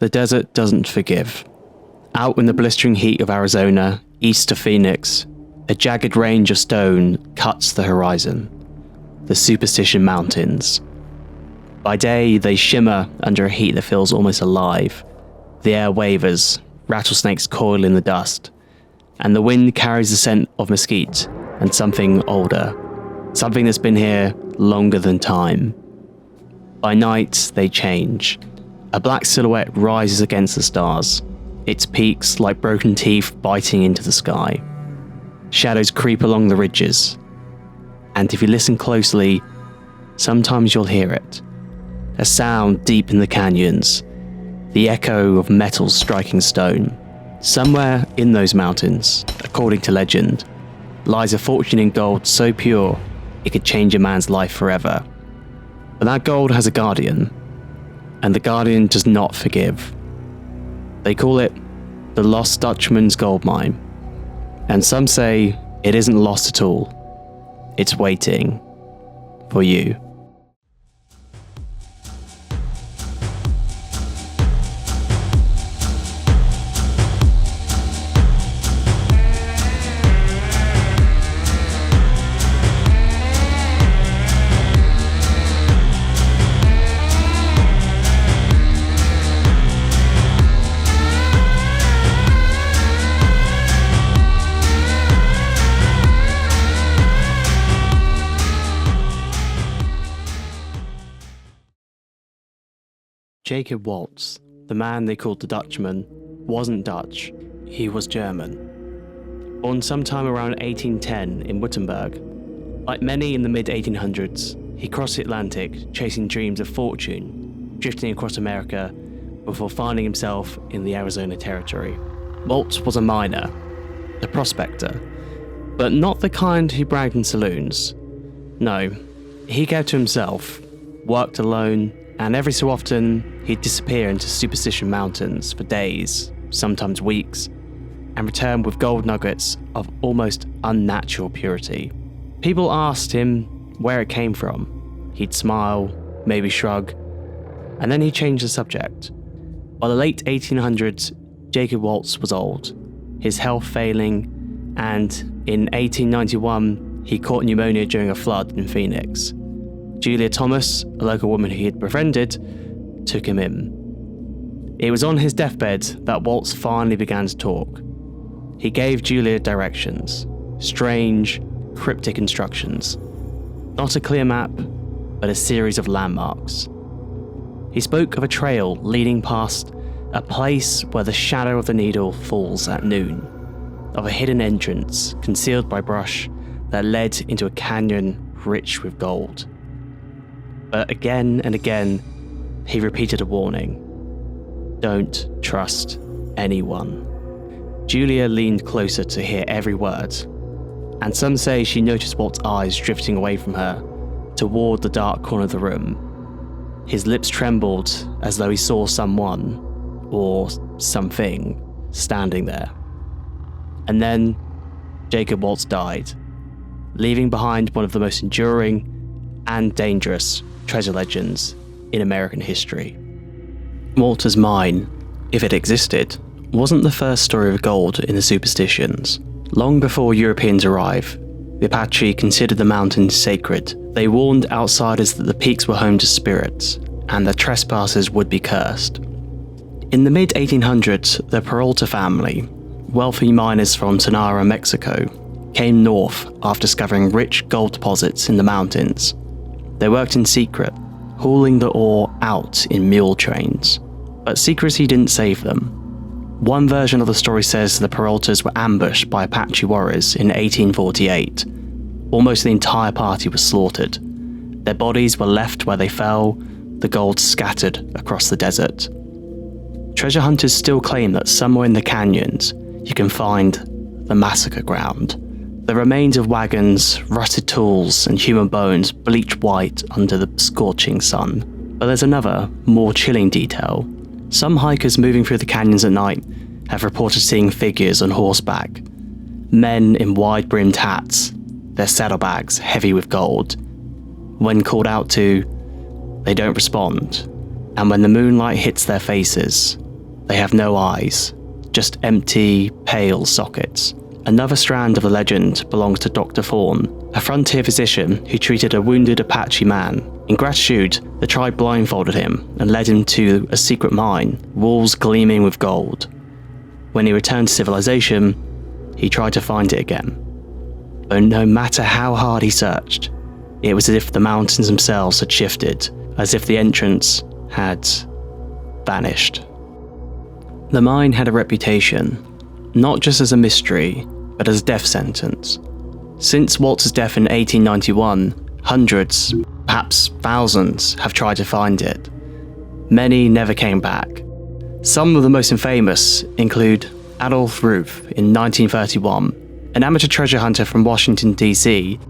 The desert doesn't forgive. Out in the blistering heat of Arizona, east of Phoenix, a jagged range of stone cuts the horizon. The Superstition Mountains. By day, they shimmer under a heat that feels almost alive. The air wavers, rattlesnakes coil in the dust, and the wind carries the scent of mesquite and something older, something that's been here longer than time. By night, they change. A black silhouette rises against the stars, its peaks like broken teeth biting into the sky. Shadows creep along the ridges, and if you listen closely, sometimes you'll hear it. A sound deep in the canyons, the echo of metal striking stone. Somewhere in those mountains, according to legend, lies a fortune in gold so pure it could change a man's life forever. But that gold has a guardian, and the guardian does not forgive. They call it the Lost Dutchman's gold mine, and some say it isn't lost at all. It's waiting for you. Jacob Waltz, the man they called the Dutchman, wasn't Dutch, he was German. Born sometime around 1810 in Württemberg, like many in the mid-1800s, he crossed the Atlantic chasing dreams of fortune, drifting across America before finding himself in the Arizona territory. Waltz was a miner, a prospector, but not the kind who bragged in saloons. No, he kept to himself, worked alone, and every so often, he'd disappear into Superstition Mountains for days, sometimes weeks, and return with gold nuggets of almost unnatural purity. People asked him where it came from. He'd smile, maybe shrug, and then he'd change the subject. By the late 1800s, Jacob Waltz was old, his health failing, and in 1891, he caught pneumonia during a flood in Phoenix. Julia Thomas, a local woman he had befriended, took him in. It was on his deathbed that Waltz finally began to talk. He gave Julia directions, strange, cryptic instructions. Not a clear map, but a series of landmarks. He spoke of a trail leading past a place where the shadow of the needle falls at noon, of a hidden entrance concealed by brush that led into a canyon rich with gold. But again and again, he repeated a warning. Don't trust anyone. Julia leaned closer to hear every word, and some say she noticed Walt's eyes drifting away from her toward the dark corner of the room. His lips trembled as though he saw someone, or something, standing there. And then Jacob Waltz died, leaving behind one of the most enduring and dangerous treasure legends in American history. Walter's mine, if it existed, wasn't the first story of gold in the Superstitions. Long before Europeans arrived, the Apache considered the mountains sacred. They warned outsiders that the peaks were home to spirits, and that trespassers would be cursed. In the mid-1800s, the Peralta family, wealthy miners from Sonora, Mexico, came north after discovering rich gold deposits in the mountains. They worked in secret, hauling the ore out in mule trains. But secrecy didn't save them. One version of the story says the Peraltas were ambushed by Apache warriors in 1848. Almost the entire party was slaughtered. Their bodies were left where they fell, the gold scattered across the desert. Treasure hunters still claim that somewhere in the canyons, you can find the massacre ground. The remains of wagons, rusted tools, and human bones bleached white under the scorching sun. But there's another, more chilling detail. Some hikers moving through the canyons at night have reported seeing figures on horseback. Men in wide-brimmed hats, their saddlebags heavy with gold. When called out to, they don't respond. And when the moonlight hits their faces, they have no eyes, just empty, pale sockets. Another strand of the legend belongs to Dr. Thorne, a frontier physician who treated a wounded Apache man. In gratitude, the tribe blindfolded him and led him to a secret mine, walls gleaming with gold. When he returned to civilization, he tried to find it again. But no matter how hard he searched, it was as if the mountains themselves had shifted, as if the entrance had vanished. The mine had a reputation, not just as a mystery, but as a death sentence. Since Waltz's death in 1891, hundreds, perhaps thousands, have tried to find it. Many never came back. Some of the most infamous include Adolph Ruth in 1931, an amateur treasure hunter from Washington, D.C.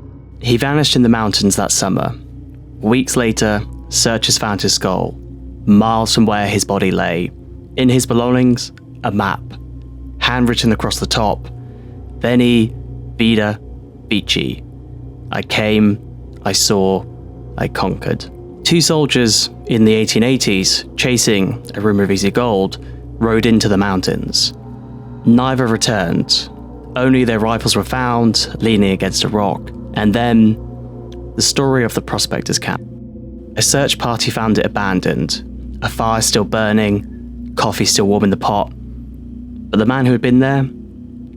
He vanished in the mountains that summer. Weeks later, searchers found his skull, miles from where his body lay. In his belongings, a map, handwritten across the top, Veni, Vida, Vici. I came, I saw, I conquered. Two soldiers in the 1880s, chasing a rumor of easy gold, rode into the mountains. Neither returned. Only their rifles were found, leaning against a rock. And then, the story of the prospectors' camp. A search party found it abandoned, a fire still burning, coffee still warm in the pot. But the man who had been there?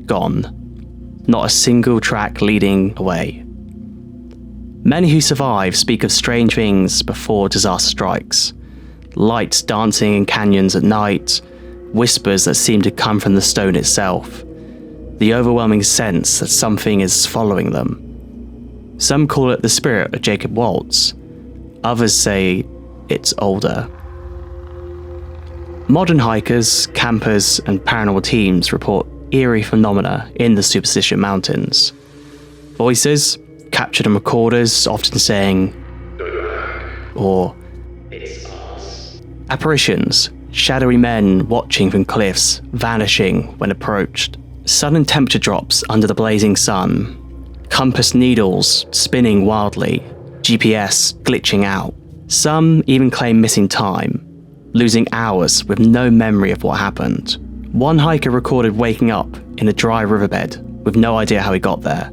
Gone. Not a single track leading away. Many who survive speak of strange things before disaster strikes. Lights dancing in canyons at night, whispers that seem to come from the stone itself, the overwhelming sense that something is following them. Some call it the spirit of Jacob Waltz, others say it's older. Modern hikers, campers, and paranormal teams report eerie phenomena in the Superstition Mountains. Voices, captured on recorders, often saying, or it's us. Apparitions, shadowy men watching from cliffs, vanishing when approached. Sudden temperature drops under the blazing sun. Compass needles spinning wildly. GPS glitching out. Some even claim missing time, losing hours with no memory of what happened. One hiker recorded waking up in a dry riverbed with no idea how he got there.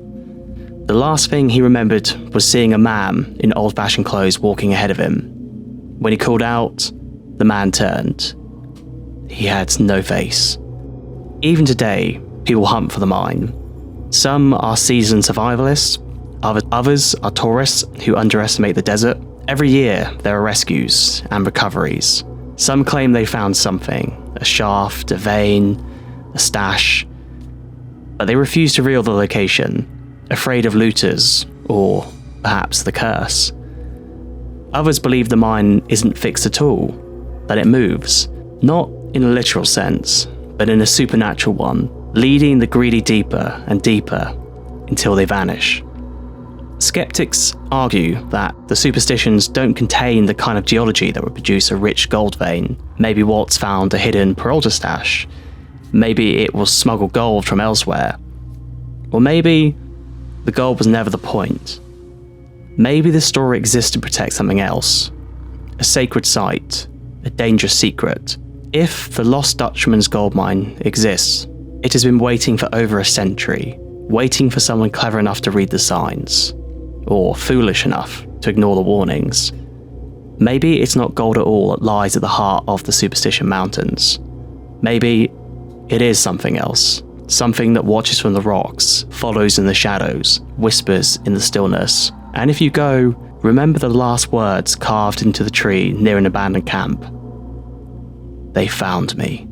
The last thing he remembered was seeing a man in old-fashioned clothes walking ahead of him. When he called out, the man turned. He had no face. Even today, people hunt for the mine. Some are seasoned survivalists, others are tourists who underestimate the desert. Every year, there are rescues and recoveries. Some claim they found something, a shaft, a vein, a stash, but they refuse to reveal the location, afraid of looters, or perhaps the curse. Others believe the mine isn't fixed at all, that it moves, not in a literal sense, but in a supernatural one, leading the greedy deeper and deeper until they vanish. Skeptics argue that the superstitions don't contain the kind of geology that would produce a rich gold vein. Maybe Waltz found a hidden Peralta stash. Maybe it was smuggled gold from elsewhere. Or maybe the gold was never the point. Maybe the story exists to protect something else. A sacred site, a dangerous secret. If the lost Dutchman's gold mine exists, it has been waiting for over a century, waiting for someone clever enough to read the signs, or foolish enough to ignore the warnings. Maybe it's not gold at all that lies at the heart of the Superstition Mountains. Maybe it is something else, something that watches from the rocks, follows in the shadows, whispers in the stillness. And if you go, remember the last words carved into the tree near an abandoned camp. They found me.